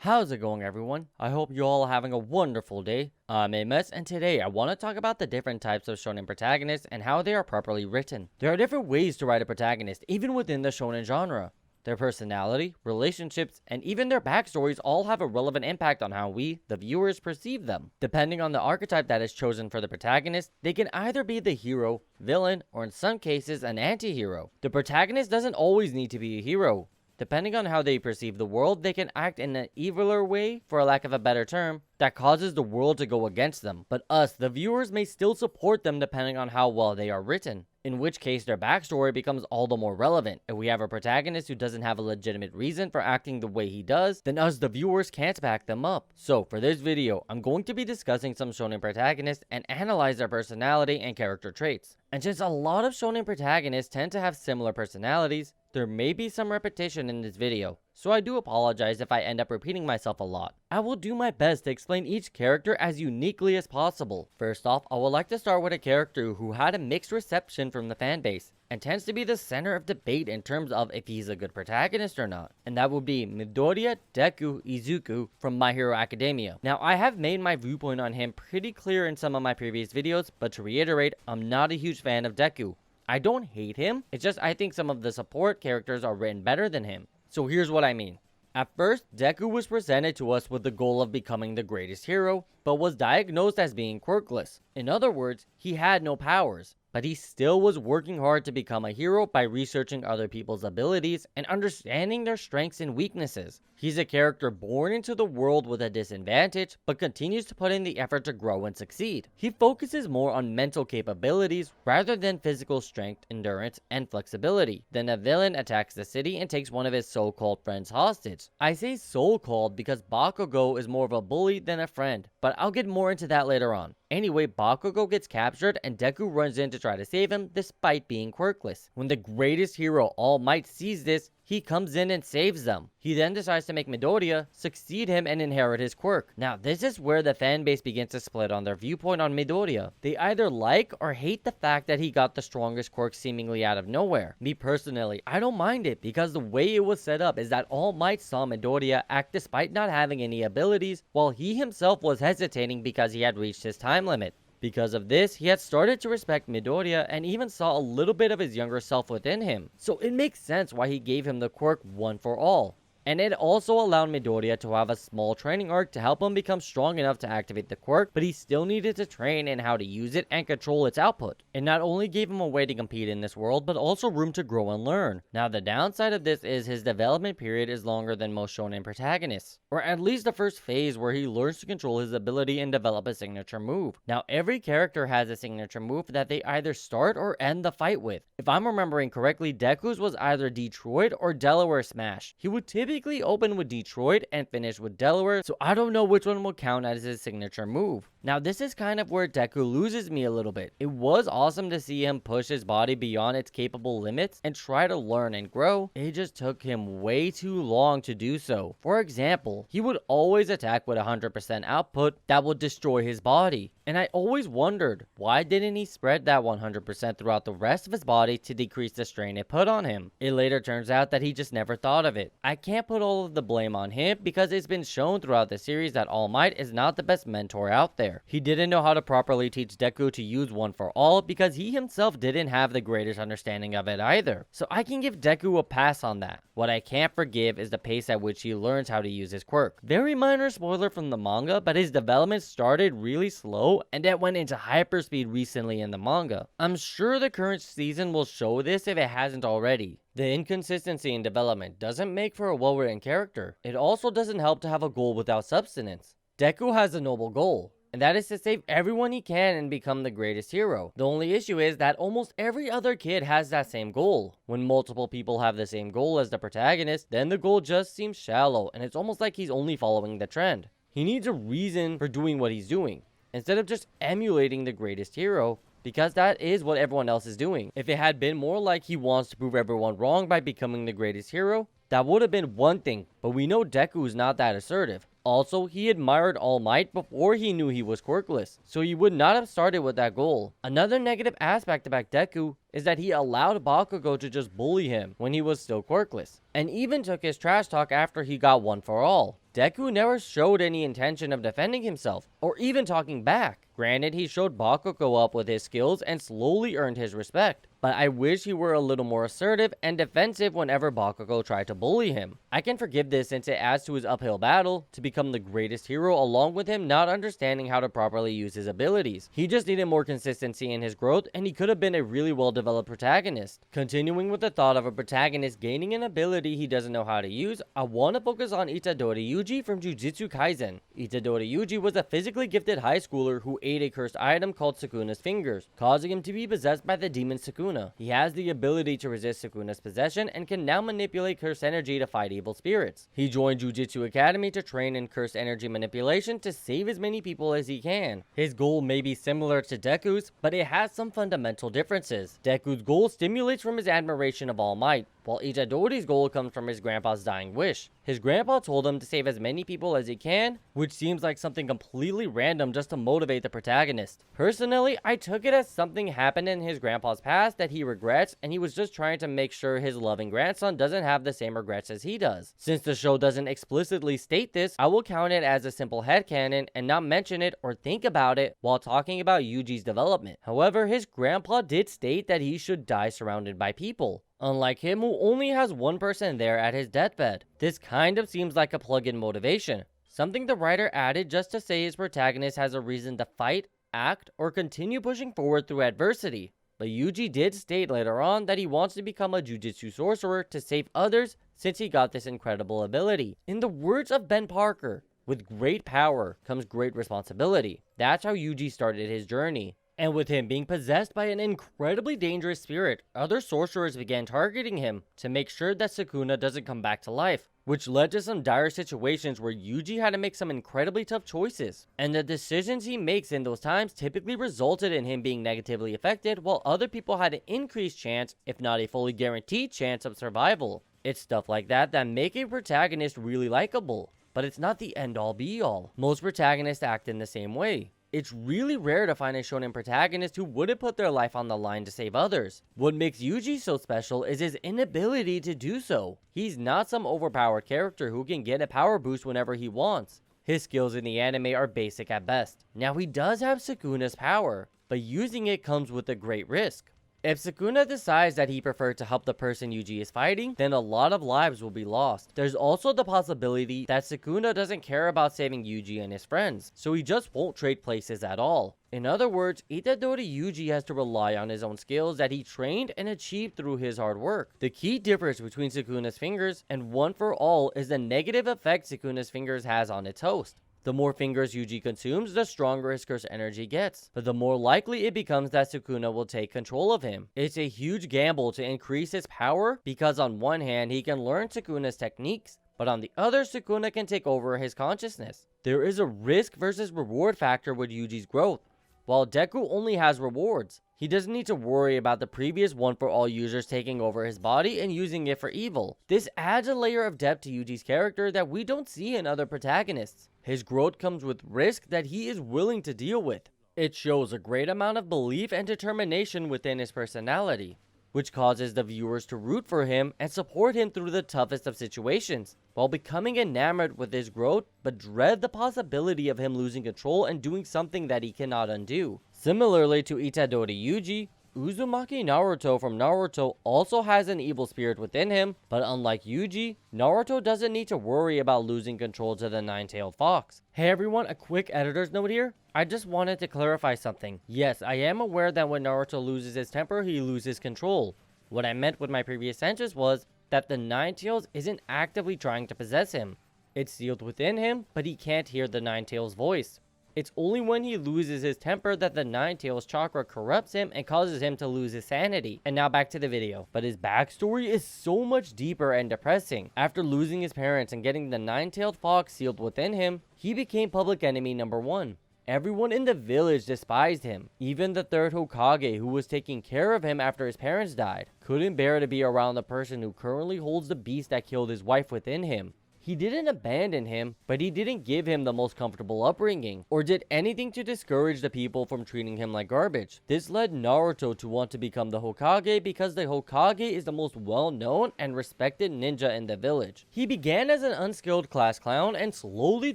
How's it going, everyone? I hope you all are having a wonderful day. I'm Amos, and today I want to talk about the different types of shonen protagonists and how they are properly written. There are different ways to write a protagonist, even within the shonen genre. Their personality, relationships, and even their backstories all have a relevant impact on how we, the viewers, perceive them. Depending on the archetype that is chosen for the protagonist, they can either be the hero, villain, or in some cases, an anti-hero. The protagonist doesn't always need to be a hero. Depending on how they perceive the world, they can act in an eviler way, for a lack of a better term, that causes the world to go against them. But us, the viewers, may still support them depending on how well they are written. In which case, their backstory becomes all the more relevant. If we have a protagonist who doesn't have a legitimate reason for acting the way he does, then us, the viewers, can't back them up. So, for this video, I'm going to be discussing some shonen protagonists and analyze their personality and character traits. And since a lot of shonen protagonists tend to have similar personalities, there may be some repetition in this video, so I do apologize if I end up repeating myself a lot. I will do my best to explain each character as uniquely as possible. First off, I would like to start with a character who had a mixed reception from the fanbase, and tends to be the center of debate in terms of if he's a good protagonist or not. And that would be Midoriya Deku Izuku from My Hero Academia. Now, I have made my viewpoint on him pretty clear in some of my previous videos, but to reiterate, I'm not a huge fan of Deku. I don't hate him, it's just I think some of the support characters are written better than him. So here's what I mean. At first, Deku was presented to us with the goal of becoming the greatest hero, but was diagnosed as being quirkless. In other words, he had no powers, but he still was working hard to become a hero by researching other people's abilities and understanding their strengths and weaknesses. He's a character born into the world with a disadvantage, but continues to put in the effort to grow and succeed. He focuses more on mental capabilities rather than physical strength, endurance, and flexibility. Then a villain attacks the city and takes one of his so-called friends hostage. I say so-called because Bakugo is more of a bully than a friend, but I'll get more into that later on. Anyway, Bakugo gets captured and Deku runs in to try to save him despite being quirkless. When the greatest hero, All Might, sees this, he comes in and saves them. He then decides to make Midoriya succeed him and inherit his quirk. Now, this is where the fanbase begins to split on their viewpoint on Midoriya. They either like or hate the fact that he got the strongest quirk seemingly out of nowhere. Me personally, I don't mind it because the way it was set up is that All Might saw Midoriya act despite not having any abilities, while he himself was hesitating because he had reached his time limit. Because of this, he had started to respect Midoriya and even saw a little bit of his younger self within him. So it makes sense why he gave him the quirk one for all. And it also allowed Midoriya to have a small training arc to help him become strong enough to activate the quirk, but he still needed to train in how to use it and control its output. It not only gave him a way to compete in this world, but also room to grow and learn. Now, the downside of this is his development period is longer than most shonen protagonists, or at least the first phase where he learns to control his ability and develop a signature move. Now, every character has a signature move that they either start or end the fight with. If I'm remembering correctly, Deku's was either Detroit or Delaware Smash. He would typically open with Detroit and finish with Delaware, so I don't know which one will count as his signature move. Now, this is kind of where Deku loses me a little bit. It was awesome to see him push his body beyond its capable limits and try to learn and grow. It just took him way too long to do so. For example, he would always attack with 100% output that would destroy his body. And I always wondered, why didn't he spread that 100% throughout the rest of his body to decrease the strain it put on him? It later turns out that he just never thought of it. I can't put all of the blame on him because it's been shown throughout the series that All Might is not the best mentor out there. He didn't know how to properly teach Deku to use one for all because he himself didn't have the greatest understanding of it either. So I can give Deku a pass on that. What I can't forgive is the pace at which he learns how to use his quirk. Very minor spoiler from the manga, but his development started really slow and then went into hyperspeed recently in the manga. I'm sure the current season will show this if it hasn't already. The inconsistency in development doesn't make for a well-written character. It also doesn't help to have a goal without substance. Deku has a noble goal, and that is to save everyone he can and become the greatest hero. The only issue is that almost every other kid has that same goal. When multiple people have the same goal as the protagonist, then the goal just seems shallow, and it's almost like he's only following the trend. He needs a reason for doing what he's doing, instead of just emulating the greatest hero, because that is what everyone else is doing. If it had been more like he wants to prove everyone wrong by becoming the greatest hero, that would have been one thing, but we know Deku is not that assertive. Also, he admired All Might before he knew he was quirkless, so he would not have started with that goal. Another negative aspect about Deku is that he allowed Bakugo to just bully him when he was still quirkless, and even took his trash talk after he got one for all. Deku never showed any intention of defending himself, or even talking back. Granted, he showed Bakugo up with his skills and slowly earned his respect, but I wish he were a little more assertive and defensive whenever Bakugo tried to bully him. I can forgive this since it adds to his uphill battle to become the greatest hero, along with him not understanding how to properly use his abilities. He just needed more consistency in his growth, and he could have been a really well developed protagonist. Continuing with the thought of a protagonist gaining an ability he doesn't know how to use, I want to focus on Itadori Yuji from Jujutsu Kaisen. Itadori Yuji was a physically gifted high schooler who ate a cursed item called Sukuna's fingers, causing him to be possessed by the demon Sukuna. He has the ability to resist Sukuna's possession and can now manipulate cursed energy to fight evil spirits. He joined Jujutsu Academy to train in cursed energy manipulation to save as many people as he can. His goal may be similar to Deku's, but it has some fundamental differences. Deku's goal stimulates from his admiration of All Might, while Itadori's goal comes from his grandpa's dying wish. His grandpa told him to save as many people as he can, which seems like something completely random just to motivate the protagonist. Personally, I took it as something happened in his grandpa's past that he regrets, and he was just trying to make sure his loving grandson doesn't have the same regrets as he does. Since the show doesn't explicitly state this, I will count it as a simple headcanon and not mention it or think about it while talking about Yuji's development. However, his grandpa did state that he should die surrounded by people, unlike him who only has one person there at his deathbed. This kind of seems like a plug-in motivation, something the writer added just to say his protagonist has a reason to fight, act, or continue pushing forward through adversity. But Yuji did state later on that he wants to become a Jujutsu sorcerer to save others since he got this incredible ability. In the words of Ben Parker, with great power comes great responsibility. That's how Yuji started his journey. And with him being possessed by an incredibly dangerous spirit, other sorcerers began targeting him to make sure that Sukuna doesn't come back to life, which led to some dire situations where Yuji had to make some incredibly tough choices. And the decisions he makes in those times typically resulted in him being negatively affected, while other people had an increased chance, if not a fully guaranteed chance, of survival. It's stuff like that that make a protagonist really likable, but it's not the end-all be-all. Most protagonists act in the same way. It's really rare to find a shonen protagonist who wouldn't put their life on the line to save others. What makes Yuji so special is his inability to do so. He's not some overpowered character who can get a power boost whenever he wants. His skills in the anime are basic at best. Now he does have Sukuna's power, but using it comes with a great risk. If Sukuna decides that he prefers to help the person Yuji is fighting, then a lot of lives will be lost. There's also the possibility that Sukuna doesn't care about saving Yuji and his friends, so he just won't trade places at all. In other words, Itadori Yuji has to rely on his own skills that he trained and achieved through his hard work. The key difference between Sukuna's fingers and One for All is the negative effect Sukuna's fingers has on its host. The more fingers Yuji consumes, the stronger his curse energy gets, but the more likely it becomes that Sukuna will take control of him. It's a huge gamble to increase his power because on one hand he can learn Sukuna's techniques, but on the other Sukuna can take over his consciousness. There is a risk versus reward factor with Yuji's growth. While Deku only has rewards, he doesn't need to worry about the previous One for All users taking over his body and using it for evil. This adds a layer of depth to Yuji's character that we don't see in other protagonists. His growth comes with risk that he is willing to deal with. It shows a great amount of belief and determination within his personality, which causes the viewers to root for him and support him through the toughest of situations, while becoming enamored with his growth, but dread the possibility of him losing control and doing something that he cannot undo. Similarly to Itadori Yuji, Uzumaki Naruto from Naruto also has an evil spirit within him, but unlike Yuji, Naruto doesn't need to worry about losing control to the nine-tailed fox. Hey everyone, a quick editor's note here. I just wanted to clarify something. Yes, I am aware that when Naruto loses his temper, he loses control. What I meant with my previous sentence was that the Nine-Tails isn't actively trying to possess him. It's sealed within him, but he can't hear the Nine-Tails' voice. It's only when he loses his temper that the Nine-Tails chakra corrupts him and causes him to lose his sanity. And now back to the video. But his backstory is so much deeper and depressing. After losing his parents and getting the Nine-Tailed Fox sealed within him, he became public enemy number 1. Everyone in the village despised him. Even the third Hokage, who was taking care of him after his parents died, couldn't bear to be around the person who currently holds the beast that killed his wife within him. He didn't abandon him, but he didn't give him the most comfortable upbringing, or did anything to discourage the people from treating him like garbage. This led Naruto to want to become the Hokage because the Hokage is the most well-known and respected ninja in the village. He began as an unskilled class clown, and slowly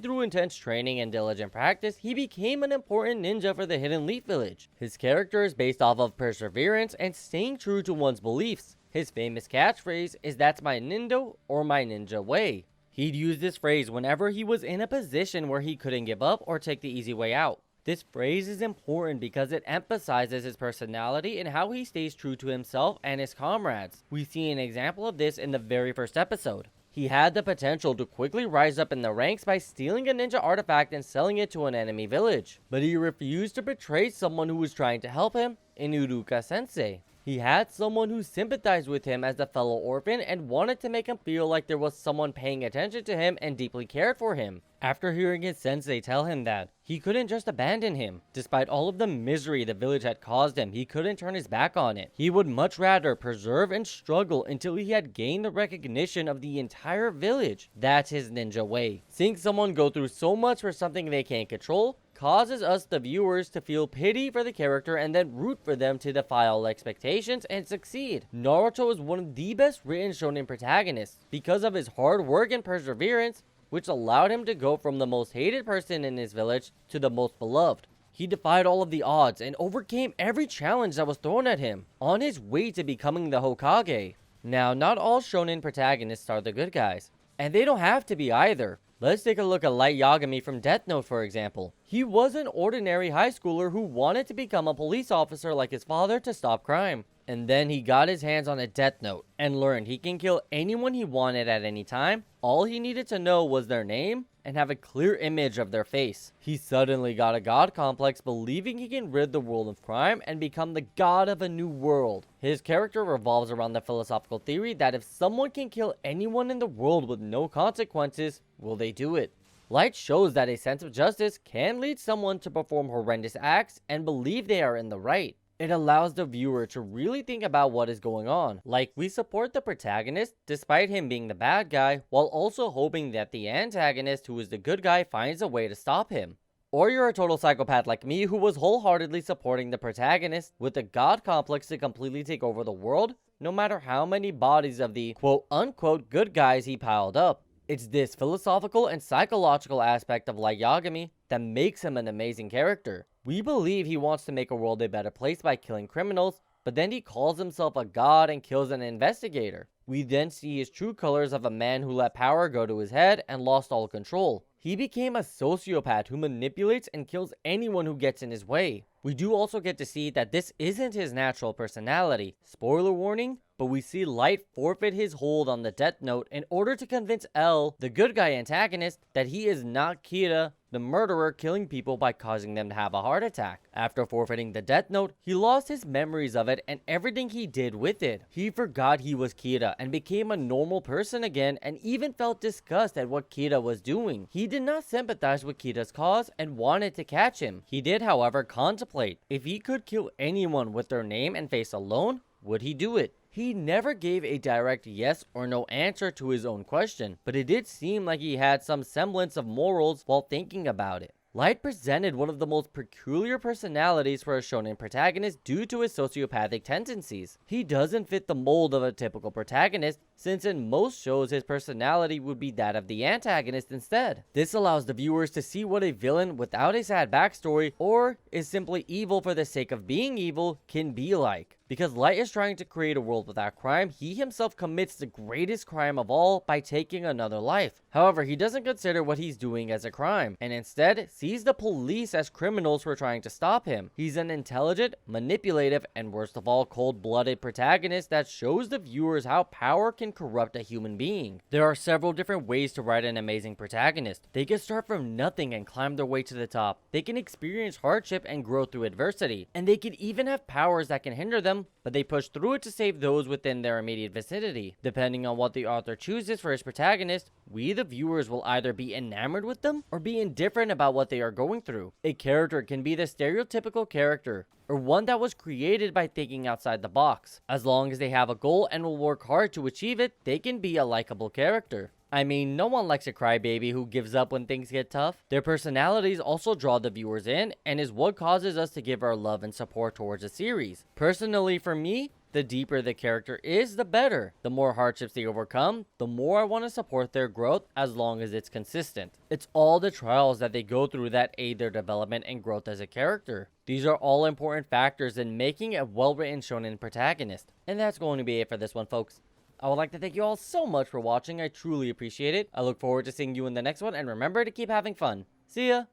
through intense training and diligent practice, he became an important ninja for the Hidden Leaf Village. His character is based off of perseverance and staying true to one's beliefs. His famous catchphrase is "That's my nindo," or "my ninja way." He'd use this phrase whenever he was in a position where he couldn't give up or take the easy way out. This phrase is important because it emphasizes his personality and how he stays true to himself and his comrades. We see an example of this in the very first episode. He had the potential to quickly rise up in the ranks by stealing a ninja artifact and selling it to an enemy village, but he refused to betray someone who was trying to help him, Inuruka Sensei. He had someone who sympathized with him as a fellow orphan and wanted to make him feel like there was someone paying attention to him and deeply cared for him. After hearing his sensei tell him that, he couldn't just abandon him. Despite all of the misery the village had caused him, he couldn't turn his back on it. He would much rather preserve and struggle until he had gained the recognition of the entire village. That's his ninja way. Seeing someone go through so much for something they can't control causes us, the viewers, to feel pity for the character and then root for them to defy all expectations and succeed. Naruto is one of the best written shonen protagonists because of his hard work and perseverance, which allowed him to go from the most hated person in his village to the most beloved. He defied all of the odds and overcame every challenge that was thrown at him on his way to becoming the Hokage. Now, not all shonen protagonists are the good guys, and they don't have to be either. Let's take a look at Light Yagami from Death Note, for example. He was an ordinary high schooler who wanted to become a police officer like his father to stop crime. And then he got his hands on a Death Note and learned he can kill anyone he wanted at any time. All he needed to know was their name and have a clear image of their face. He suddenly got a god complex, believing he can rid the world of crime and become the god of a new world. His character revolves around the philosophical theory that if someone can kill anyone in the world with no consequences, will they do it? Light shows that a sense of justice can lead someone to perform horrendous acts and believe they are in the right. It allows the viewer to really think about what is going on. Like, we support the protagonist despite him being the bad guy, while also hoping that the antagonist, who is the good guy, finds a way to stop him. Or you're a total psychopath like me who was wholeheartedly supporting the protagonist with a god complex to completely take over the world, no matter how many bodies of the quote-unquote good guys he piled up. It's this philosophical and psychological aspect of Light Yagami that makes him an amazing character. We believe he wants to make a world a better place by killing criminals, but then he calls himself a god and kills an investigator. We then see his true colors of a man who let power go to his head and lost all control. He became a sociopath who manipulates and kills anyone who gets in his way. We do also get to see that this isn't his natural personality. Spoiler warning, but we see Light forfeit his hold on the Death Note in order to convince L, the good guy antagonist, that he is not Kira, the murderer killing people by causing them to have a heart attack. After forfeiting the Death Note, he lost his memories of it and everything he did with it. He forgot he was Kira and became a normal person again, and even felt disgust at what Kira was doing. He did not sympathize with Kira's cause and wanted to catch him. He did, however, contemplate if he could kill anyone with their name and face alone, would he do it? He never gave a direct yes or no answer to his own question, but it did seem like he had some semblance of morals while thinking about it. Light presented one of the most peculiar personalities for a shonen protagonist due to his sociopathic tendencies. He doesn't fit the mold of a typical protagonist, since in most shows his personality would be that of the antagonist instead. This allows the viewers to see what a villain without a sad backstory, or is simply evil for the sake of being evil, can be like. Because Light is trying to create a world without crime, he himself commits the greatest crime of all by taking another life. However, he doesn't consider what he's doing as a crime, and instead sees the police as criminals for trying to stop him. He's an intelligent, manipulative, and worst of all, cold-blooded protagonist that shows the viewers how power can corrupt a human being. There are several different ways to write an amazing protagonist. They can start from nothing and climb their way to the top. They can experience hardship and grow through adversity, and they can even have powers that can hinder them, but they push through it to save those within their immediate vicinity. Depending on what the author chooses for his protagonist, we the viewers will either be enamored with them or be indifferent about what they are going through. A character can be the stereotypical character, or one that was created by thinking outside the box. As long as they have a goal and will work hard to achieve it, they can be a likable character. I mean, no one likes a crybaby who gives up when things get tough. Their personalities also draw the viewers in and is what causes us to give our love and support towards a series. Personally, for me, the deeper the character is, the better. The more hardships they overcome, the more I want to support their growth as long as it's consistent. It's all the trials that they go through that aid their development and growth as a character. These are all important factors in making a well-written shonen protagonist. And that's going to be it for this one, folks. I would like to thank you all so much for watching. I truly appreciate it. I look forward to seeing you in the next one, and remember to keep having fun. See ya!